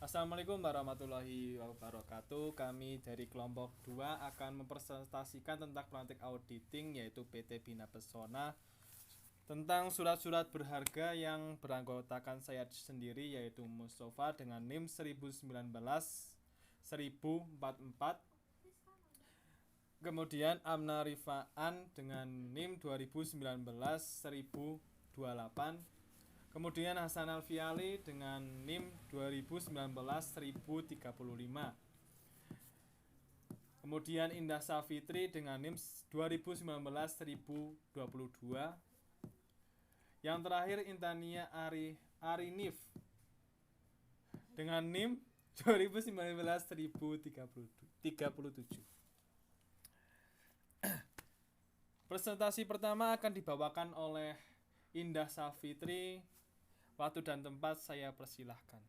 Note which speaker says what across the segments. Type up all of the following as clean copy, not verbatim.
Speaker 1: Assalamualaikum warahmatullahi wabarakatuh. Kami dari kelompok 2 akan mempresentasikan tentang praktik auditing, yaitu PT Bina Pesona, tentang surat-surat berharga yang beranggotakan saya sendiri, yaitu Mustafa dengan NIM 1019-1044, kemudian Amna Rifaan dengan NIM 2019-1028, kemudian Hasan Alfiali dengan NIM 2019-1035. Kemudian Indah Safitri dengan NIM 2019-1022. Yang terakhir Intania Arinif dengan NIM 2019-1037. Presentasi pertama akan dibawakan oleh Indah Safitri. Waktu dan tempat saya persilahkan.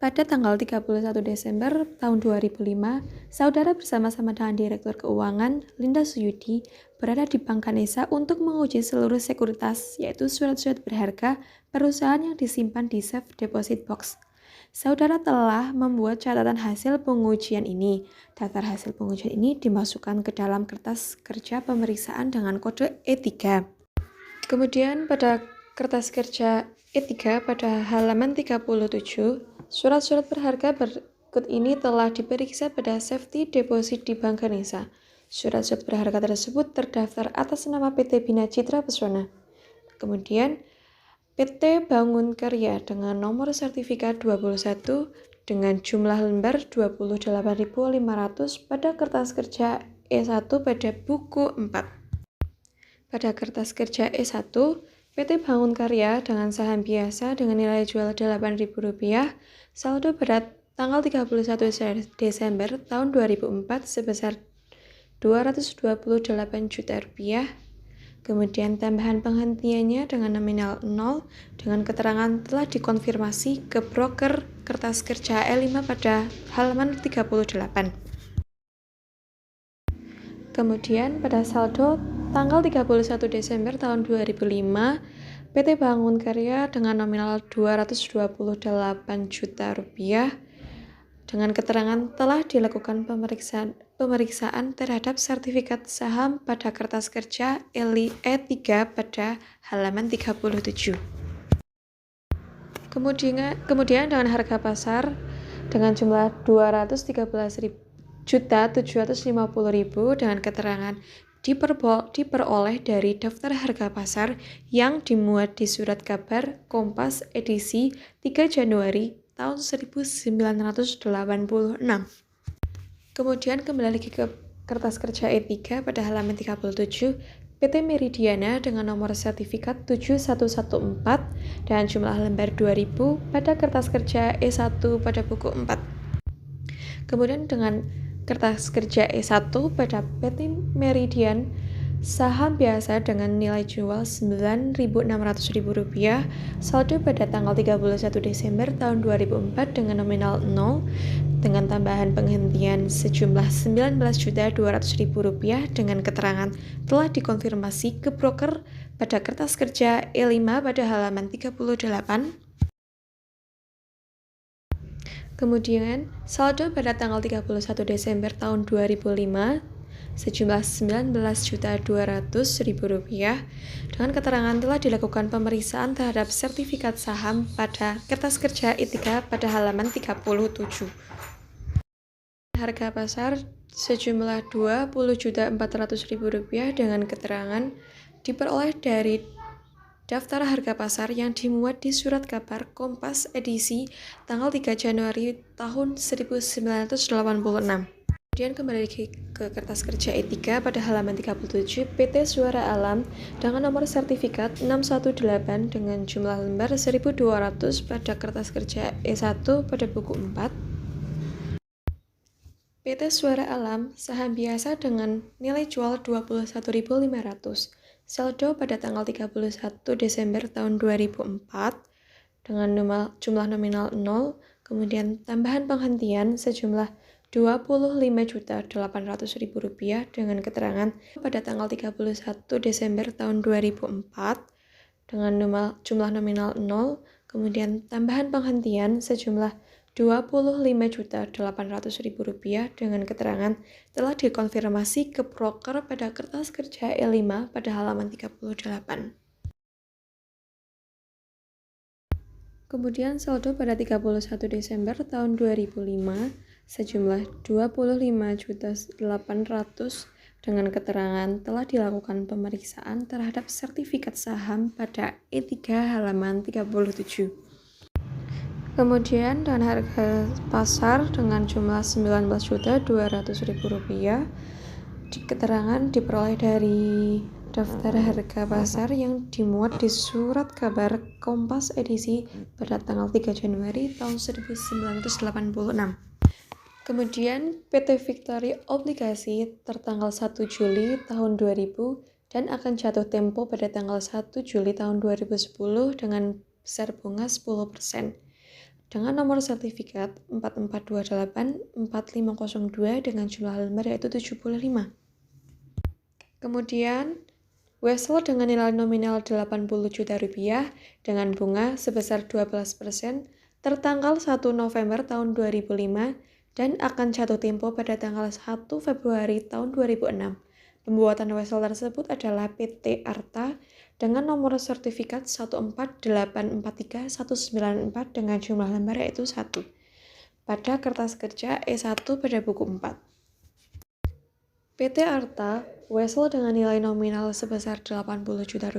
Speaker 2: Pada tanggal 31 Desember tahun 2005, saudara bersama-sama dengan Direktur Keuangan, Linda Suyudi, berada di Bank Ganesha untuk menguji seluruh sekuritas, yaitu surat-surat berharga perusahaan yang disimpan di Safe Deposit Box. Saudara telah membuat catatan hasil pengujian ini. Daftar hasil pengujian ini dimasukkan ke dalam kertas kerja pemeriksaan dengan kode E3. Kemudian pada kertas kerja E3 pada halaman 37, surat-surat berharga berikut ini telah diperiksa pada Safety Deposit di Bank Ganesha. Surat-surat berharga tersebut terdaftar atas nama PT Bina Citra Pesona. Kemudian PT Bangun Karya dengan nomor sertifikat 21 dengan jumlah lembar 28.500 pada kertas kerja E1 pada buku 4. Pada kertas kerja E1, PT Bangun Karya dengan saham biasa dengan nilai jual Rp8.000, saldo pada tanggal 31 Desember tahun 2004 sebesar Rp228 juta. Kemudian tambahan penghentiannya dengan nominal 0 dengan keterangan telah dikonfirmasi ke broker kertas kerja E5 pada halaman 38. Kemudian pada saldo tanggal 31 Desember tahun 2005, PT Bangun Karya dengan nominal Rp228 juta dengan keterangan telah dilakukan pemeriksaan terhadap sertifikat saham pada kertas kerja E3 pada halaman 37. Kemudian dengan harga pasar dengan jumlah Rp213.750.000 dengan keterangan diperoleh dari daftar harga pasar yang dimuat di surat kabar Kompas edisi 3 Januari tahun 1986. Kemudian kembali lagi ke kertas kerja E3 pada halaman 37, PT Meridiana dengan nomor sertifikat 7114 dan jumlah lembar 2000 pada kertas kerja E1 pada buku 4. Kemudian dengan kertas kerja E1 pada PT Meridian saham biasa dengan nilai jual Rp9.600.000, saldo pada tanggal 31 Desember tahun 2004 dengan nominal 0 dengan tambahan penghentian sejumlah Rp19.200.000 dengan keterangan telah dikonfirmasi ke broker pada kertas kerja E5 pada halaman 38. Kemudian, saldo pada tanggal 31 Desember tahun 2005 sejumlah Rp19.200.000 dengan keterangan telah dilakukan pemeriksaan terhadap sertifikat saham pada kertas kerja E3 pada halaman 37. Harga pasar sejumlah Rp20.400.000 dengan keterangan diperoleh dari daftar harga pasar yang dimuat di surat kabar Kompas edisi tanggal 3 Januari tahun 1986. Kemudian kembali ke kertas kerja E3 pada halaman 37, PT Suara Alam dengan nomor sertifikat 618 dengan jumlah lembar 1.200 pada kertas kerja E1 pada buku 4. PT Suara Alam saham biasa dengan nilai jual Rp21.500. Saldo pada tanggal 31 Desember tahun 2004 dengan jumlah nominal 0, kemudian tambahan penghentian sejumlah Rp25.800.000 dengan keterangan pada tanggal 31 Desember tahun 2004 dengan jumlah nominal 0, Kemudian tambahan penghentian sejumlah Rp25.800.000 dengan keterangan telah dikonfirmasi ke broker pada kertas kerja E5 pada halaman 38. Kemudian saldo pada 31 Desember tahun 2005 sejumlah 25.800 dengan keterangan telah dilakukan pemeriksaan terhadap sertifikat saham pada E3 halaman 37. Kemudian dan harga pasar dengan jumlah Rp19.200.000 keterangan diperoleh dari daftar harga pasar yang dimuat di surat kabar Kompas edisi pada tanggal 3 Januari tahun 1986. Kemudian PT Victory Obligasi tertanggal 1 Juli tahun 2000 dan akan jatuh tempo pada tanggal 1 Juli tahun 2010 dengan besar bunga 10%. Dengan nomor sertifikat 44284502 dengan jumlah lembar yaitu 75. Kemudian Wesel dengan nilai nominal Rp80 juta dengan bunga sebesar 12% tertanggal 1 November tahun 2005 dan akan jatuh tempo pada tanggal 1 Februari tahun 2006. Pembuatan wesel tersebut adalah PT Arta dengan nomor sertifikat 14843-194 dengan jumlah lembar yaitu 1 pada kertas kerja E1 pada buku 4. PT Arta wesel dengan nilai nominal sebesar Rp80 juta,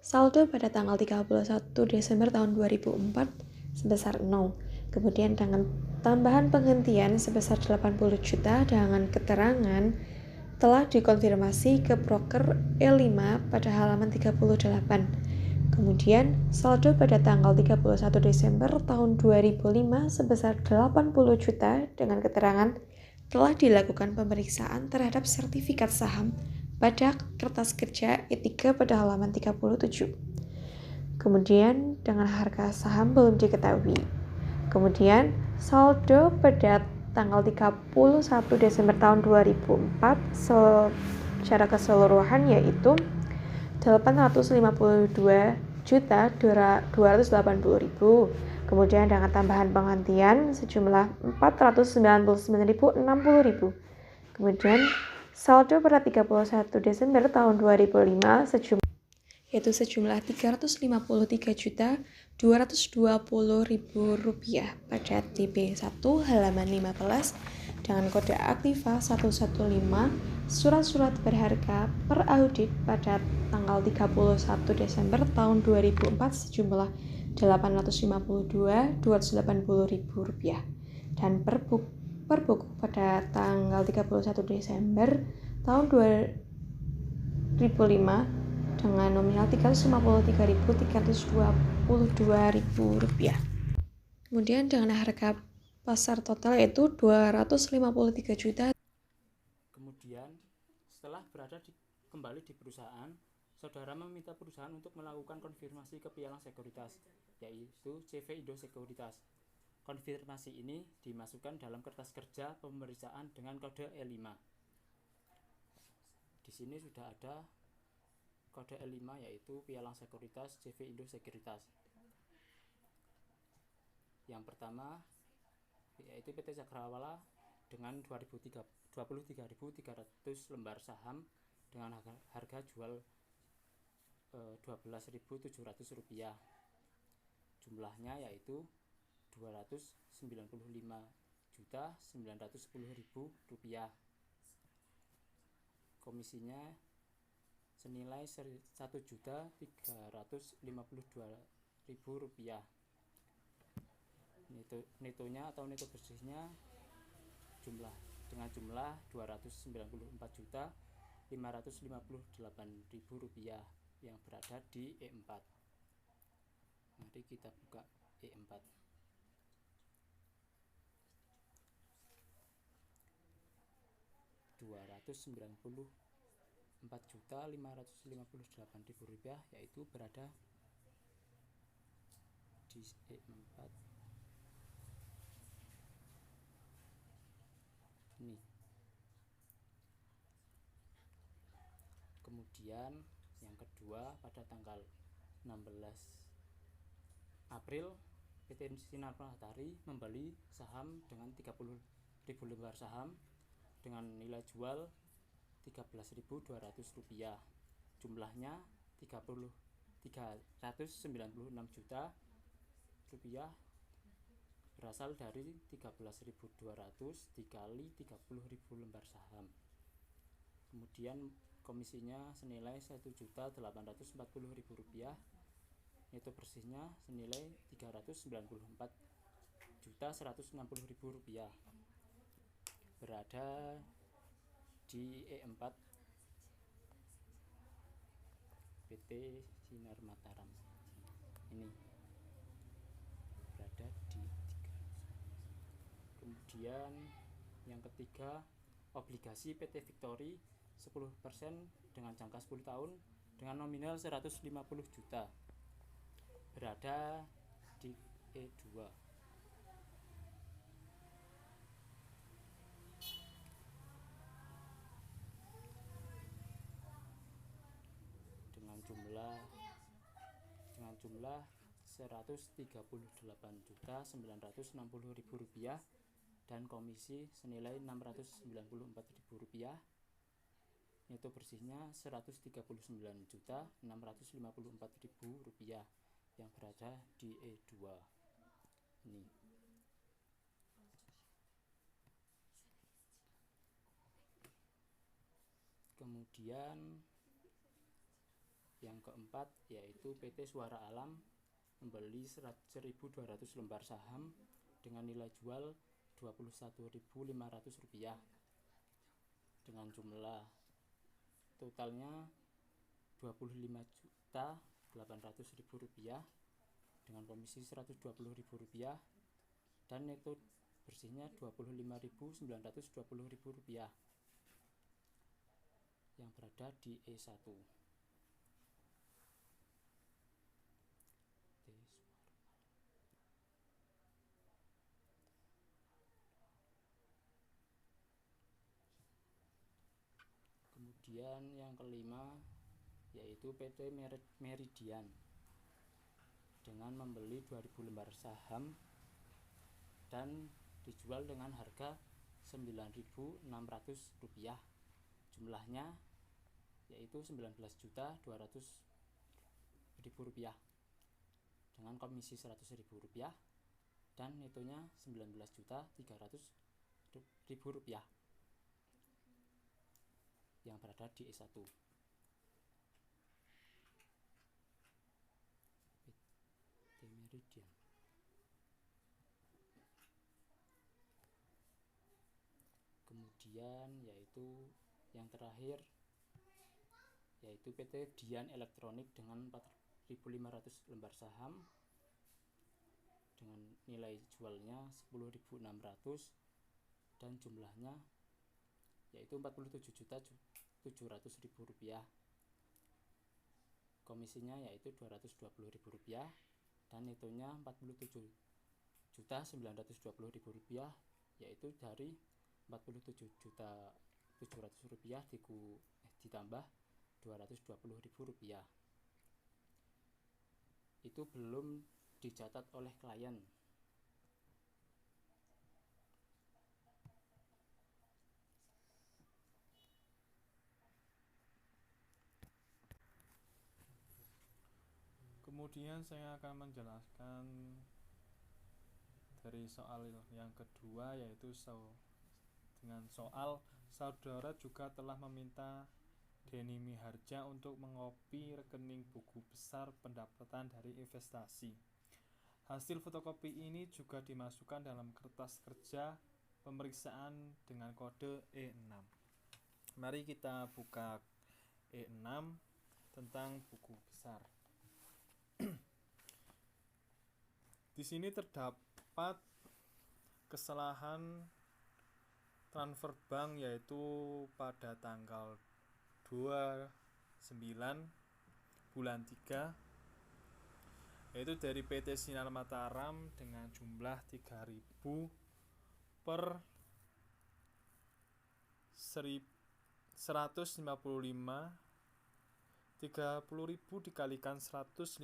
Speaker 2: saldo pada tanggal 31 Desember tahun 2004 sebesar 0. Kemudian dengan tambahan penghentian sebesar 80 juta dengan keterangan telah dikonfirmasi ke broker E5 pada halaman 38. Kemudian saldo pada tanggal 31 Desember tahun 2005 sebesar 80 juta dengan keterangan telah dilakukan pemeriksaan terhadap sertifikat saham pada kertas kerja E3 pada halaman 37. Kemudian dengan harga saham belum diketahui. Kemudian saldo pada tanggal 31 Desember tahun 2004 secara keseluruhan yaitu Rp852.280.000. Kemudian dengan tambahan penghentian sejumlah Rp499.060. Kemudian saldo pada 31 Desember tahun 2005 sejumlah Rp353.220.000 pada DP1 halaman 15 dengan kode aktiva 115 surat-surat berharga per audit pada tanggal 31 Desember tahun 2004 sejumlah Rp852.280.000 dan per buku pada tanggal 31 Desember tahun 2005 dengan nominal Rp353.322.000. Kemudian dengan harga pasar total yaitu Rp253 juta.
Speaker 3: Kemudian setelah kembali di perusahaan, saudara meminta perusahaan untuk melakukan konfirmasi ke pialang sekuritas, yaitu CV Indo Sekuritas. Konfirmasi ini dimasukkan dalam kertas kerja pemeriksaan dengan kode E5. Di sini sudah ada kode E5 yaitu pialang sekuritas CV Indo Sekuritas. Yang pertama yaitu PT Cakrawala dengan 23.300 lembar saham dengan harga jual Rp12.700. Jumlahnya yaitu Rp295.910.000. Komisinya senilai Rp1.352.000. Netonya atau neto bersihnya dengan jumlah Rp294.558.000 yang berada di E4. Mari kita buka E4. Rp294.558.000 yaitu berada di E4 ini. Kemudian yang kedua pada tanggal 16 April, PT Sinar Matahari membeli saham dengan 30.000 lembar saham dengan nilai jual Rp13.200. Jumlahnya 396 juta rupiah, berasal dari 13.200 dikali 30.000 lembar saham. Kemudian komisinya senilai Rp1.840.000, nilai bersihnya senilai Rp394.160.000, berada di E4 PT Sinar Mataram. Ini berada di 3. Kemudian yang ketiga, obligasi PT Victory 10% dengan jangka 10 tahun dengan nominal 150 juta, berada di E2. dengan jumlah Rp138.960.000 dan komisi senilai Rp694.000. Nilai bersihnya Rp139.654.000 yang berada di E2. Ini. Kemudian yang keempat yaitu PT Suara Alam membeli 1.200 lembar saham dengan nilai jual Rp21.500 dengan jumlah totalnya Rp25.800.000 dengan komisi Rp120.000 dan neto bersihnya Rp25.920.000 yang berada di E1. Kemudian yang kelima yaitu PT Meridian dengan membeli 2.000 lembar saham dan dijual dengan harga Rp9.600. Jumlahnya yaitu Rp19.200.000 dengan komisi Rp100.000 dan netonya Rp19.300.000 yang berada di E1. PT Meridian. Kemudian yaitu yang terakhir yaitu PT Dian Elektronik dengan 4.500 lembar saham dengan nilai jualnya Rp10.600 dan jumlahnya yaitu Rp47.700.000. Komisinya yaitu Rp220.000 dan netonya Rp47.920.000, yaitu dari Rp47.700.000 ditambah Rp220.000. Itu belum dicatat oleh klien.
Speaker 1: Kemudian saya akan menjelaskan dari soal yang kedua, yaitu dengan soal saudara juga telah meminta Denny Miharja untuk mengopi rekening buku besar pendapatan dari investasi. Hasil fotokopi ini juga dimasukkan dalam kertas kerja pemeriksaan dengan kode E6. Mari kita buka E6 tentang buku besar. Di sini terdapat kesalahan transfer bank, yaitu pada tanggal 29 bulan 3, yaitu dari PT Sinar Mataram dengan jumlah 3.000 per 155.300 30.000 dikalikan 155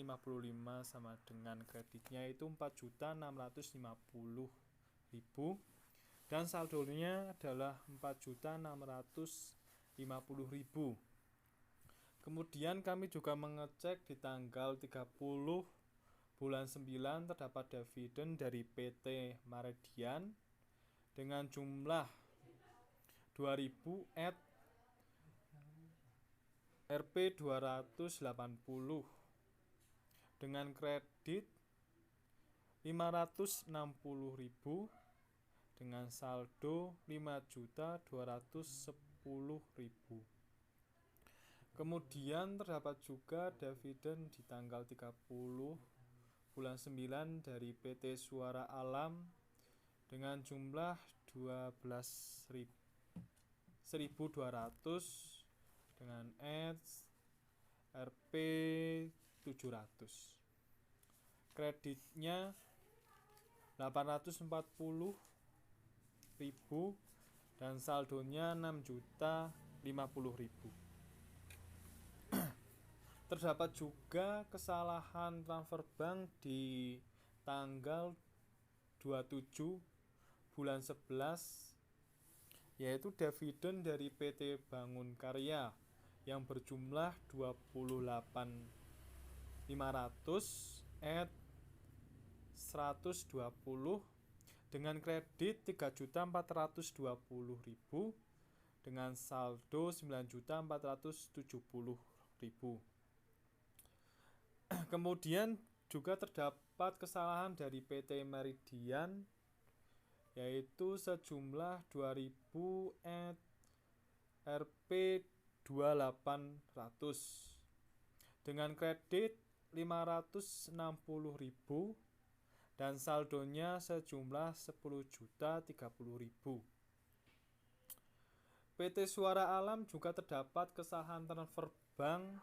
Speaker 1: sama dengan kreditnya itu 4.650.000 dan saldonya adalah 4.650.000. Kemudian kami juga mengecek di tanggal 30 bulan 9 terdapat dividen dari PT Maredian dengan jumlah 2.000 Rp 280 dengan kredit 560.000 dengan saldo 5.210.000. Kemudian terdapat juga dividen di tanggal 30 bulan 9 dari PT Suara Alam dengan jumlah 1.200 dengan Rp 700. Kreditnya 840.000 dan saldonya 6.050.000. Terdapat juga kesalahan transfer bank di tanggal 27 bulan 11 yaitu dividen dari PT Bangun Karya yang berjumlah 28.500 120 dengan kredit 3.420.000 dengan saldo 9.470.000. Kemudian juga terdapat kesalahan dari PT Meridian yaitu sejumlah 2.000 Rp 2.800 dengan kredit 560.000 dan saldonya sejumlah 10.030.000. PT Suara Alam juga terdapat kesalahan transfer bank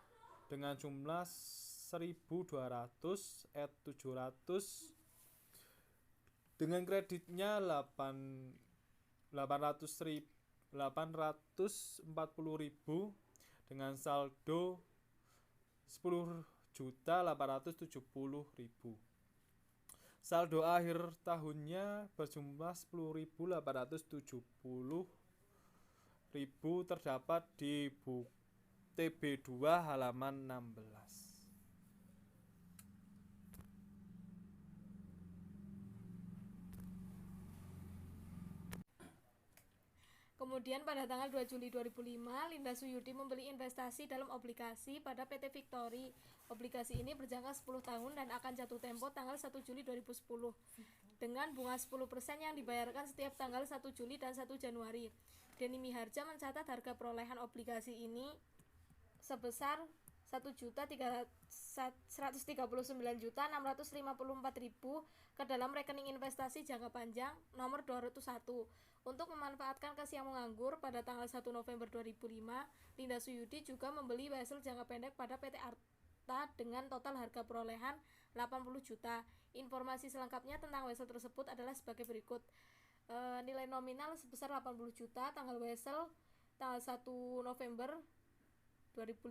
Speaker 1: dengan jumlah 1.200 700 dengan kreditnya 840.000 dengan saldo 10.870.000. Saldo akhir tahunnya berjumlah 10.870.000 terdapat di buku TB2 halaman 16.
Speaker 2: Kemudian pada tanggal 2 Juli 2005, Linda Suyudi membeli investasi dalam obligasi pada PT Victory. Obligasi ini berjangka 10 tahun dan akan jatuh tempo tanggal 1 Juli 2010 dengan bunga 10% yang dibayarkan setiap tanggal 1 Juli dan 1 Januari. Denny Miharja mencatat harga perolehan obligasi ini sebesar 1.139.654.000 ke dalam rekening investasi jangka panjang nomor 201. Untuk memanfaatkan kas yang menganggur, pada tanggal 1 November 2005, Linda Suyudi juga membeli wesel jangka pendek pada PT Arta dengan total harga perolehan 80 juta. Informasi selengkapnya tentang wesel tersebut adalah sebagai berikut. Nilai nominal sebesar 80 juta, tanggal wesel tanggal 1 November 2005,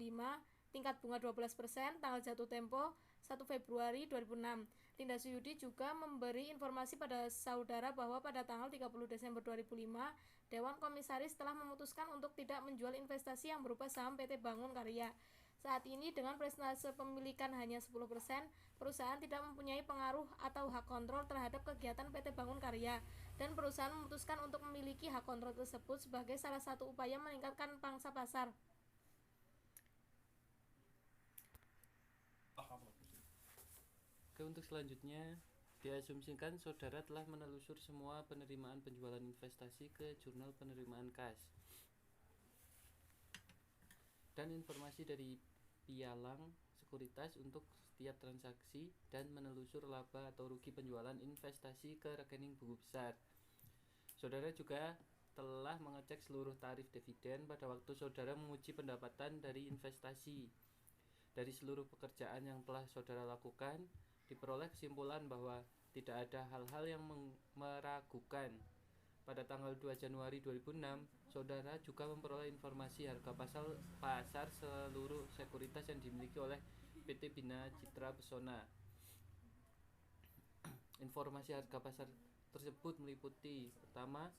Speaker 2: tingkat bunga 12%, tanggal jatuh tempo 1 Februari 2006. Linda Suyudi juga memberi informasi pada saudara bahwa pada tanggal 30 Desember 2005, Dewan Komisaris telah memutuskan untuk tidak menjual investasi yang berupa saham PT Bangun Karya. Saat ini dengan persentase pemilikan hanya 10%, perusahaan tidak mempunyai pengaruh atau hak kontrol terhadap kegiatan PT Bangun Karya, dan perusahaan memutuskan untuk memiliki hak kontrol tersebut sebagai salah satu upaya meningkatkan pangsa pasar.
Speaker 3: Untuk selanjutnya, diasumsikan saudara telah menelusur semua penerimaan penjualan investasi ke jurnal penerimaan kas dan informasi dari pialang sekuritas untuk setiap transaksi dan menelusur laba atau rugi penjualan investasi ke rekening buku besar. Saudara juga telah mengecek seluruh tarif dividen pada waktu saudara menguji pendapatan dari investasi. Dari seluruh pekerjaan yang telah saudara lakukan, diperoleh kesimpulan bahwa tidak ada hal-hal yang meragukan
Speaker 4: Pada tanggal 2 Januari 2006, saudara juga memperoleh informasi harga pasar seluruh sekuritas yang dimiliki oleh PT Bina Citra Pesona. Informasi harga pasar tersebut meliputi: pertama,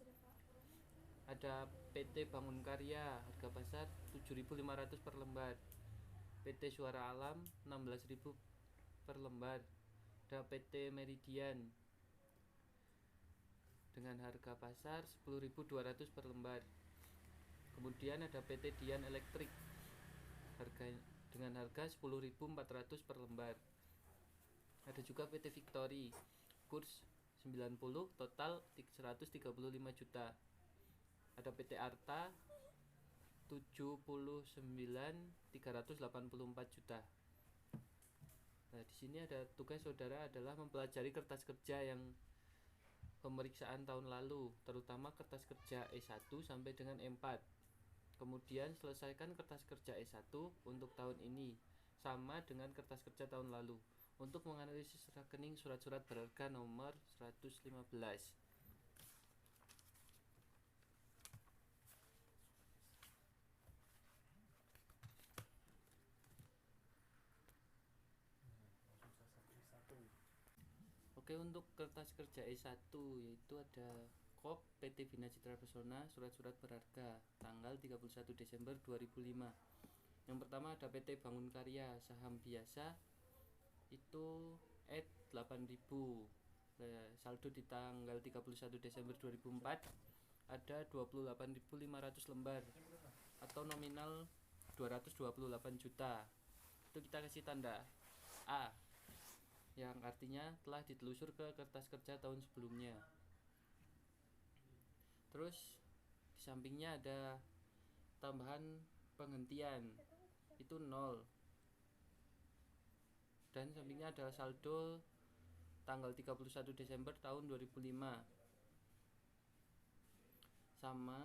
Speaker 4: ada PT Bangun Karya, harga pasar 7.500 per lembar. PT Suara Alam 16.000 per lembar. Ada PT Meridian dengan harga pasar 10.200 per lembar. Kemudian ada PT Dian Elektrik dengan harga 10.400 per lembar. Ada juga PT Victory, kurs 90, total 135 juta. Ada PT Arta 79.384 juta. Nah, di sini ada tugas saudara adalah mempelajari kertas kerja yang pemeriksaan tahun lalu, terutama kertas kerja E1 sampai dengan E4. Kemudian selesaikan kertas kerja E1 untuk tahun ini sama dengan kertas kerja tahun lalu untuk menganalisis rekening surat-surat berharga nomor 115. Oke, untuk kertas kerja E1 yaitu ada KOP PT Bina Citra Pesona surat-surat berharga tanggal 31 Desember 2005. Yang pertama ada PT Bangun Karya saham biasa itu 8.000. Saldo di tanggal 31 Desember 2004 ada 28.500 lembar atau nominal 228 juta. Itu kita kasih tanda A, yang artinya telah ditelusur ke kertas kerja tahun sebelumnya. Terus di sampingnya ada tambahan penghentian itu 0, dan sampingnya ada saldo tanggal 31 Desember tahun 2005 sama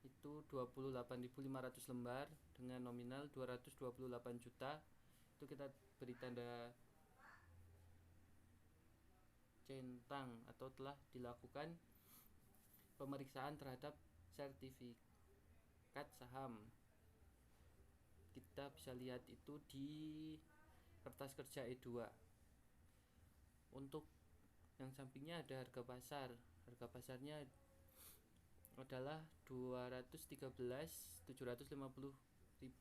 Speaker 4: itu 28.500 lembar dengan nominal 228 juta. Itu kita beri tanda centang atau telah dilakukan pemeriksaan terhadap sertifikat saham. Kita bisa lihat itu di kertas kerja E2. Untuk yang sampingnya ada harga pasar. Harga pasarnya adalah 213.750.000.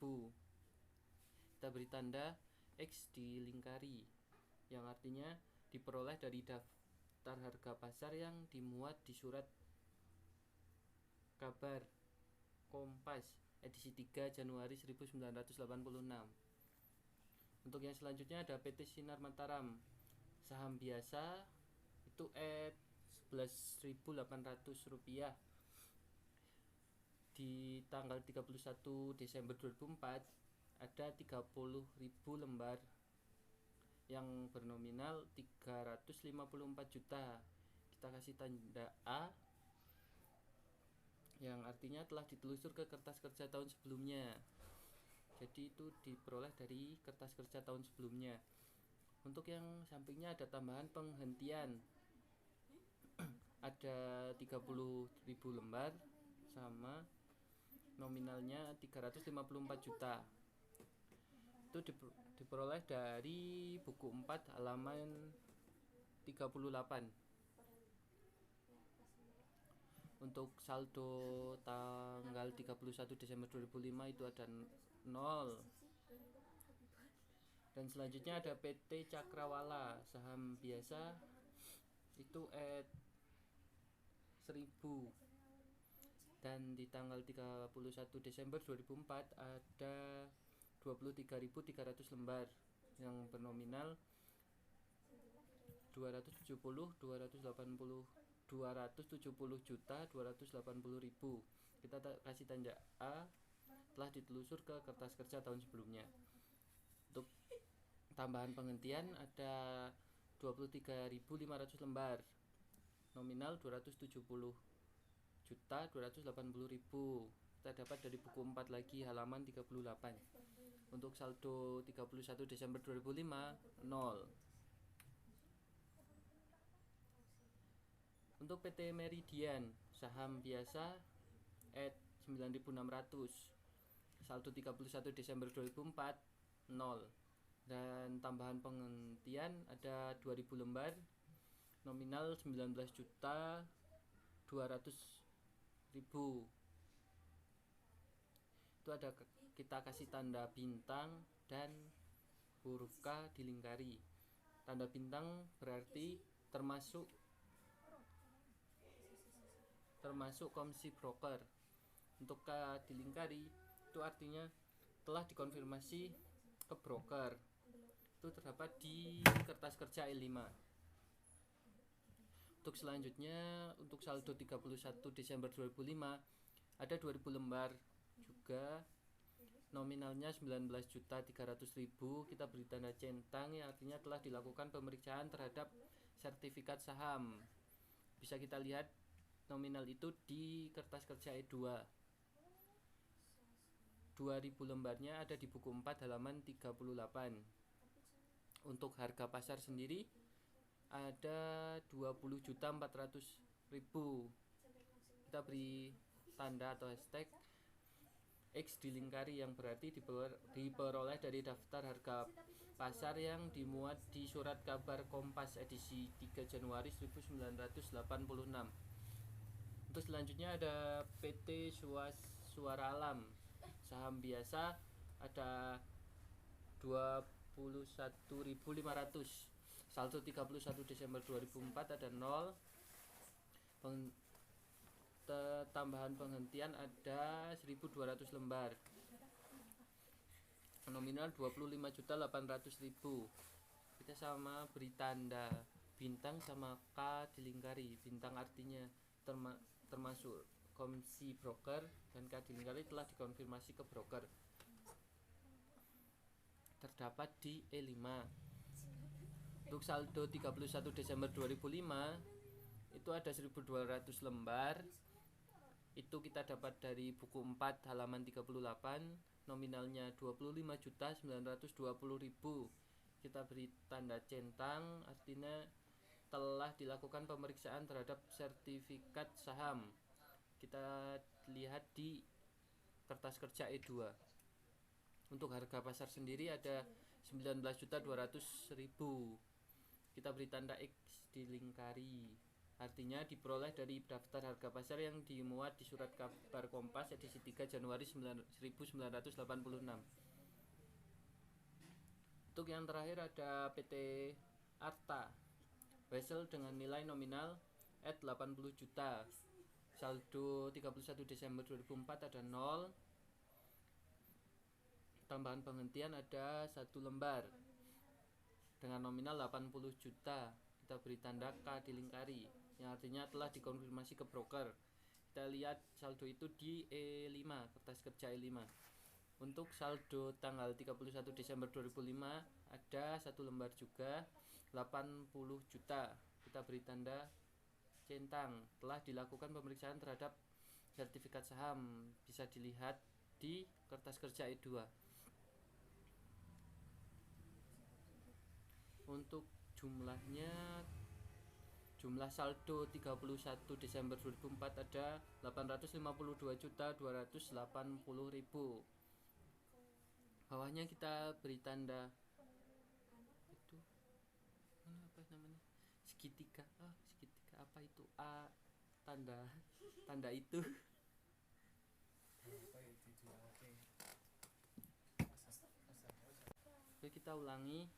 Speaker 4: Kita beri tanda X dilingkari, yang artinya diperoleh dari daftar harga pasar yang dimuat di surat kabar Kompas edisi 3 Januari 1986. Untuk yang selanjutnya ada PT Sinar Mataram saham biasa itu Rp11.800. Di tanggal 31 Desember 2004 ada 30.000 lembar yang bernominal 354 juta. Kita kasih tanda A, yang artinya telah ditelusur ke kertas kerja tahun sebelumnya. Jadi itu diperoleh dari kertas kerja tahun sebelumnya. Untuk yang sampingnya ada tambahan penghentian ada 30.000 lembar sama nominalnya 354 juta. Itu diperoleh dari buku 4 halaman 38. Untuk saldo tanggal 31 Desember 2005 itu ada 0. Dan selanjutnya ada PT Cakrawala saham biasa itu 1.000. Dan di tanggal 31 Desember 2004 ada 23.300 lembar yang bernominal 270 juta 280.000. Kita kasih tanda A, telah ditelusur ke kertas kerja tahun sebelumnya. Untuk tambahan penghentian ada 23.500 lembar nominal 270 juta 280.000. Kita dapat dari buku 4 lagi halaman 38. Untuk saldo 31 Desember 2005 0. Untuk PT Meridian saham biasa at 9.600, saldo 31 Desember 2004 0, dan tambahan penghentian ada 2000 lembar nominal 19.200.000. Itu ada kita kasih tanda bintang dan huruf K dilingkari. Tanda bintang berarti termasuk komisi broker. Untuk K dilingkari itu artinya telah dikonfirmasi ke broker. Itu terdapat di kertas kerja E5. Untuk selanjutnya, untuk saldo 31 Desember 2005 ada 2000 lembar juga, nominalnya 19.300.000. Kita beri tanda centang yang artinya telah dilakukan pemeriksaan terhadap sertifikat saham. Bisa kita lihat nominal itu di kertas kerja E2. 2000 lembarnya ada di buku 4 halaman 38. Untuk harga pasar sendiri ada 20.400.000. Kita beri tanda atau hashtag X dilingkari yang berarti diperoleh dari daftar harga pasar yang dimuat di surat kabar Kompas edisi 3 Januari 1986. Untuk selanjutnya ada PT Suara Alam saham biasa ada 21.500, saldo 31 Desember 2004 ada 0, tambahan penghentian ada 1.200 lembar, nominal 25.800.000. Kita sama beri tanda bintang sama K dilingkari. Bintang artinya termasuk komisi broker, dan K dilingkari telah dikonfirmasi ke broker. Terdapat di E5. Untuk saldo 31 Desember 2005 itu ada 1.200 lembar. Itu kita dapat dari buku 4 halaman 38, nominalnya 25.920.000. Kita beri tanda centang, artinya telah dilakukan pemeriksaan terhadap sertifikat saham. Kita lihat di kertas kerja E2. Untuk harga pasar sendiri ada 19.200.000. Kita beri tanda X dilingkari, artinya diperoleh dari daftar harga pasar yang dimuat di surat kabar Kompas edisi 3 Januari 1986. Untuk yang terakhir ada PT Arta Wesel dengan nilai nominal at 80 juta, saldo 31 Desember 2004 ada 0, tambahan penghentian ada 1 lembar dengan nominal 80 juta. Kita beri tanda K dilingkari yang artinya telah dikonfirmasi ke broker. Kita lihat saldo itu di E5, kertas kerja E5. Untuk saldo tanggal 31 Desember 2005 ada 1 lembar juga, 80 juta. Kita beri tanda centang, telah dilakukan pemeriksaan terhadap sertifikat saham. Bisa dilihat di kertas kerja E2. Untuk jumlah saldo 31 Desember 2004 ada 852.280.000. Bawahnya kita beri tanda itu apa namanya, segitiga. Segitiga apa itu? A, tanda itu. Oke, kita ulangi.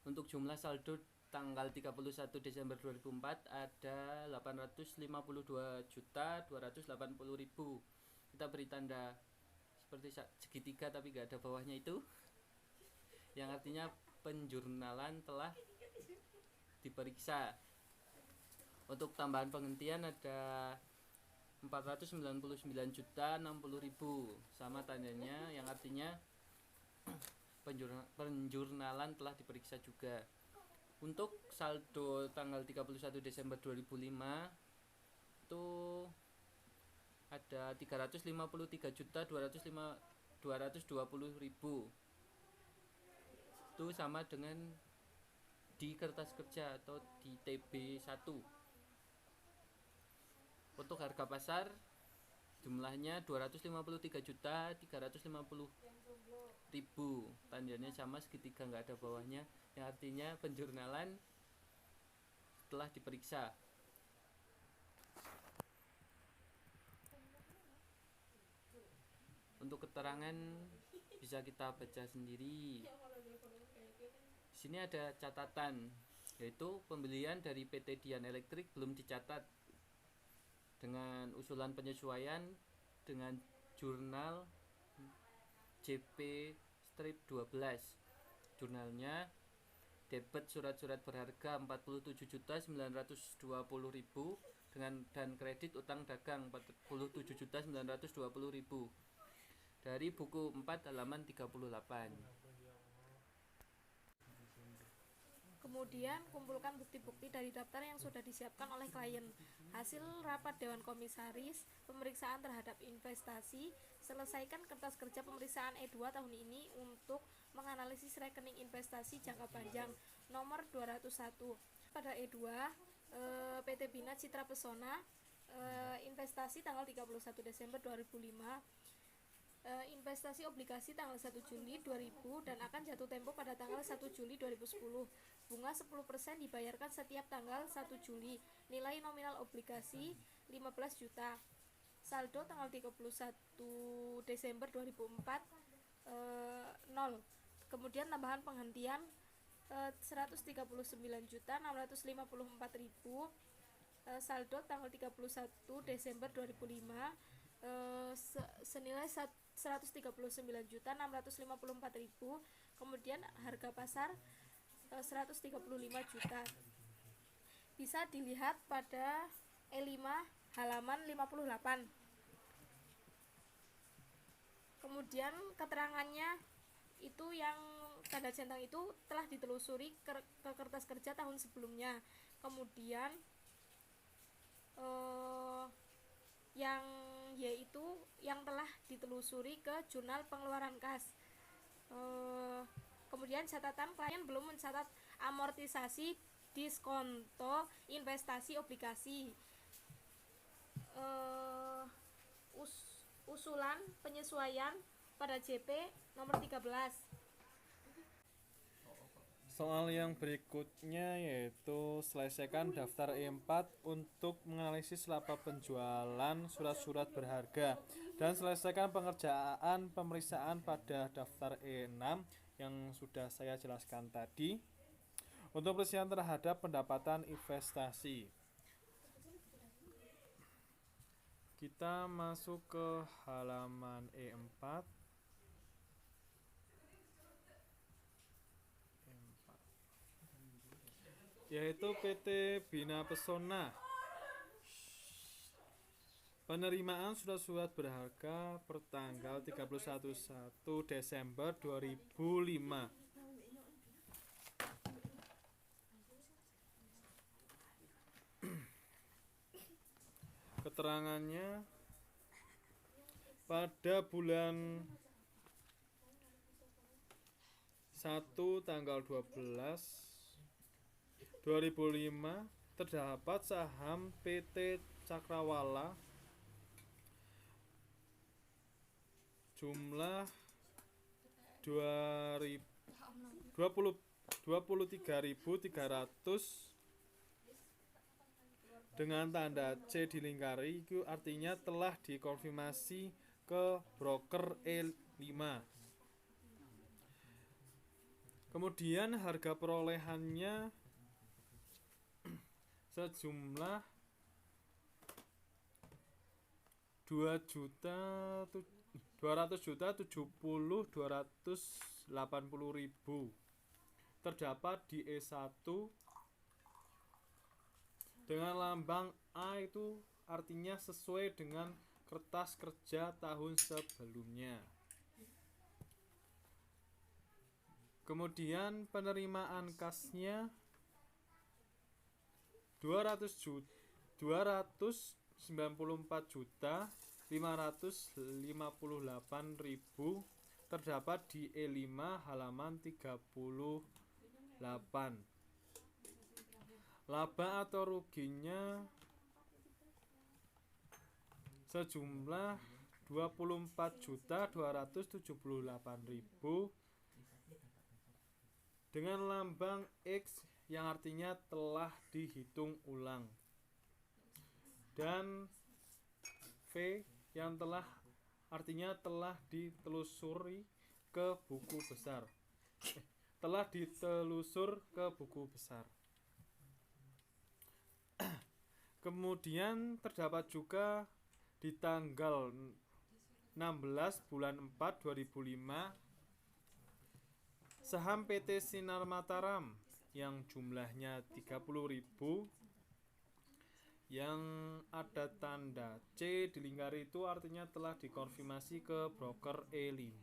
Speaker 4: Untuk jumlah saldo tanggal 31 Desember 2004 ada 852.280.000. Kita beri tanda seperti segitiga tapi gak ada bawahnya itu, yang artinya penjurnalan telah diperiksa. Untuk tambahan penghentian ada 499.060.000, sama tandanya yang artinya penjurnalan telah diperiksa juga. Untuk saldo tanggal 31 Desember 2005 itu ada 353.220.000. Itu sama dengan di kertas kerja atau di TB1. Untuk harga pasar jumlahnya 253.350.000. Tandanya sama, segitiga nggak ada bawahnya, yang artinya penjurnalan telah diperiksa. Untuk keterangan bisa kita baca sendiri. Di sini ada catatan, yaitu pembelian dari PT Dian Elektrik belum dicatat dengan usulan penyesuaian dengan jurnal JP-12. Jurnalnya debit surat-surat berharga 47.920.000 dan kredit utang dagang 47.920.000 dari buku 4 halaman 38.
Speaker 5: Kemudian, kumpulkan bukti-bukti dari daftar yang sudah disiapkan oleh klien. Hasil rapat Dewan Komisaris, pemeriksaan terhadap investasi. Selesaikan kertas kerja pemeriksaan E2 tahun ini untuk menganalisis rekening investasi jangka panjang nomor 201. Pada E2, PT Bina Citra Pesona, investasi tanggal 31 Desember 2005, investasi obligasi tanggal 1 Juli 2000 dan akan jatuh tempo pada tanggal 1 Juli 2010. Bunga 10% dibayarkan setiap tanggal 1 Juli. Nilai nominal obligasi 15 juta. Saldo tanggal 31 Desember 2004 0. Kemudian tambahan penghentian 139.654.000. Saldo tanggal 31 Desember 2005 senilai 139.654.000. Kemudian harga pasar 135 juta. Bisa dilihat pada E5 halaman 58. Kemudian keterangannya itu yang tanda centang itu telah ditelusuri ke kertas kerja tahun sebelumnya. Kemudian yang telah ditelusuri ke jurnal pengeluaran kas. Kemudian catatan, klien belum mencatat amortisasi diskonto investasi obligasi. Usulan penyesuaian pada JP nomor 13.
Speaker 1: Soal yang berikutnya yaitu selesaikan daftar E4 untuk menganalisis laba penjualan surat-surat berharga dan selesaikan pengerjaan pemeriksaan pada daftar E6 yang sudah saya jelaskan tadi untuk persiapan terhadap pendapatan investasi. Kita masuk ke halaman E4. Yaitu PT Bina Pesona. Penerimaan surat-surat berharga pertanggal 31 Desember 2005. Keterangannya pada bulan 1 tanggal 12 2005 terdapat saham PT Cakrawala jumlah 23.300 dengan tanda C dilingkari, itu artinya telah dikonfirmasi ke broker E5. Kemudian harga perolehannya sejumlah 200.070.280.000 terdapat di E1 dengan lambang A, itu artinya sesuai dengan kertas kerja tahun sebelumnya. Kemudian penerimaan kasnya 294.558.000 terdapat di E5 halaman 38. Laba atau ruginya sejumlah 24.278.000 dengan lambang X yang artinya telah dihitung ulang, dan V yang artinya telah ditelusuri ke buku besar. Telah ditelusur ke buku besar. Kemudian terdapat juga di tanggal 16 bulan 4 2005 saham PT Sinar Mataram yang jumlahnya 30.000 yang ada tanda C di lingkar itu artinya telah dikonfirmasi ke broker E5.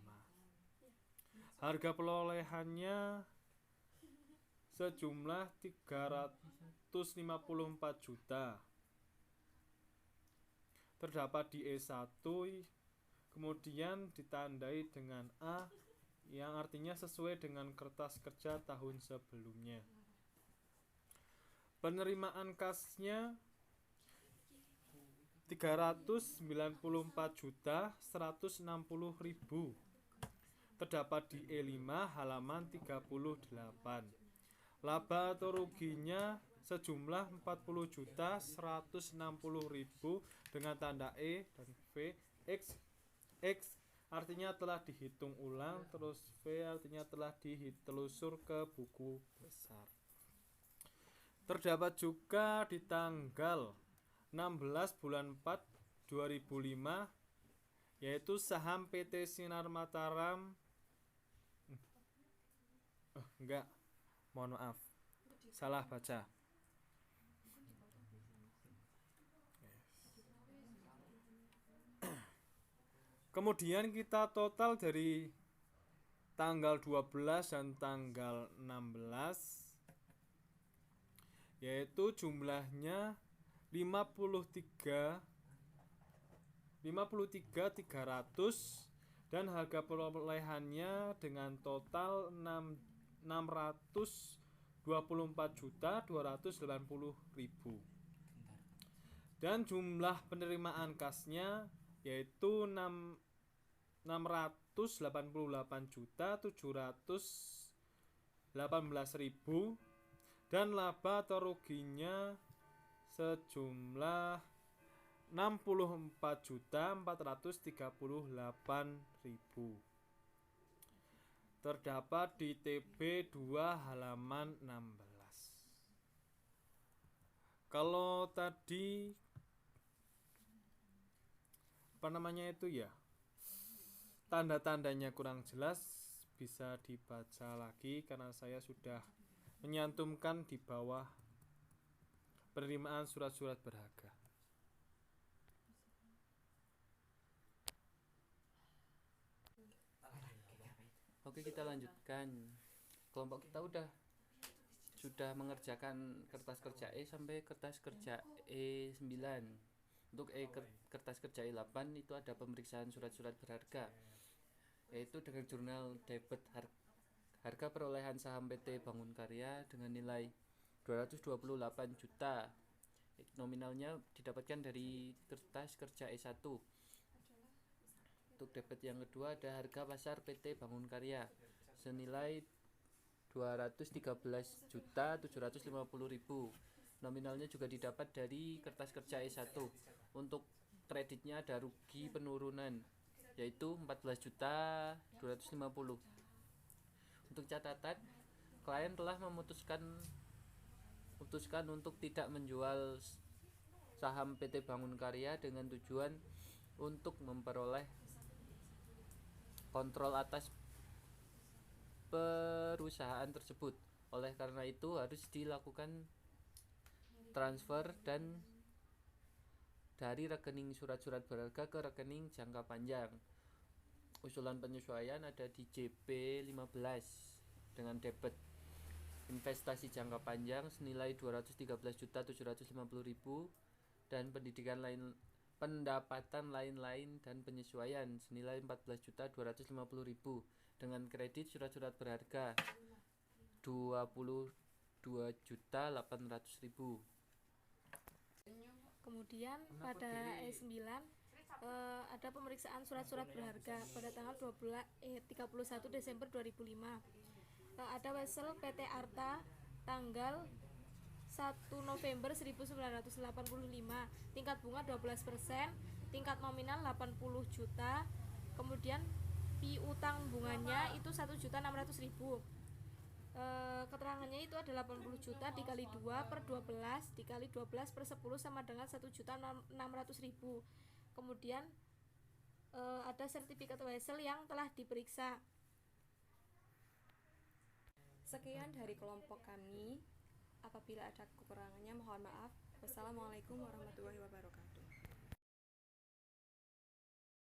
Speaker 1: Harga perolehannya sejumlah 354 juta. Terdapat di E1, kemudian ditandai dengan A yang artinya sesuai dengan kertas kerja tahun sebelumnya. Penerimaan kasnya 394.160.000. Terdapat di E5 halaman 38. Laba atau ruginya sejumlah 40.160.000 dengan tanda E dan V. X artinya telah dihitung ulang, terus V artinya telah ditelusur ke buku besar. Terdapat juga di tanggal 16 bulan 4 2005 yaitu saham PT Sinar Mataram mohon maaf, salah baca. Kemudian kita total dari tanggal 12 dan tanggal 16 yaitu jumlahnya 53.300 dan harga perolehannya dengan total 624.280.000 dan jumlah penerimaan kasnya yaitu 688.718.000 dan laba atau ruginya sejumlah 64.438.000. Terdapat di TB 2 halaman 16. Kalau tadi tanda-tandanya kurang jelas, bisa dibaca lagi karena saya sudah menyantumkan di bawah penerimaan surat-surat berharga.
Speaker 4: Oke, kita lanjutkan. Kelompok kita sudah mengerjakan kertas kerja E sampai kertas kerja E9. Untuk kertas kerja E8 itu ada pemeriksaan surat-surat berharga, yaitu dengan jurnal debit harga perolehan saham PT Bangun Karya dengan nilai 228 juta. Nominalnya didapatkan dari kertas kerja E1. Untuk debit yang kedua ada harga pasar PT Bangun Karya senilai 213.750.000. Nominalnya juga didapat dari kertas kerja E1. Untuk kreditnya ada rugi penurunan yaitu 14.250.000. Untuk catatan, klien telah memutuskan untuk tidak menjual saham PT Bangun Karya dengan tujuan untuk memperoleh kontrol atas perusahaan tersebut. Oleh karena itu harus dilakukan transfer dari rekening surat-surat berharga ke rekening jangka panjang. Usulan penyesuaian ada di JP15 dengan debit investasi jangka panjang senilai 213.750.000 dan pendapatan lain-lain dan penyesuaian senilai 14.250.000 dengan kredit surat-surat berharga 22.800.000.
Speaker 5: Kemudian pada E9 ada pemeriksaan surat-surat berharga pada tanggal 31 Desember 2005. Ada wesel PT Arta tanggal 1 November 1985, tingkat bunga 12%, tingkat nominal 80 juta, kemudian piutang bunganya itu 1.600.000. Keterangannya itu adalah 80 juta dikali 2 per 12 dikali 12 per 10 sama dengan 1.600.000. Kemudian ada sertifikat wesel yang telah diperiksa.
Speaker 2: Sekian dari kelompok kami. Apabila ada kekurangannya mohon maaf. Wassalamualaikum warahmatullahi wabarakatuh.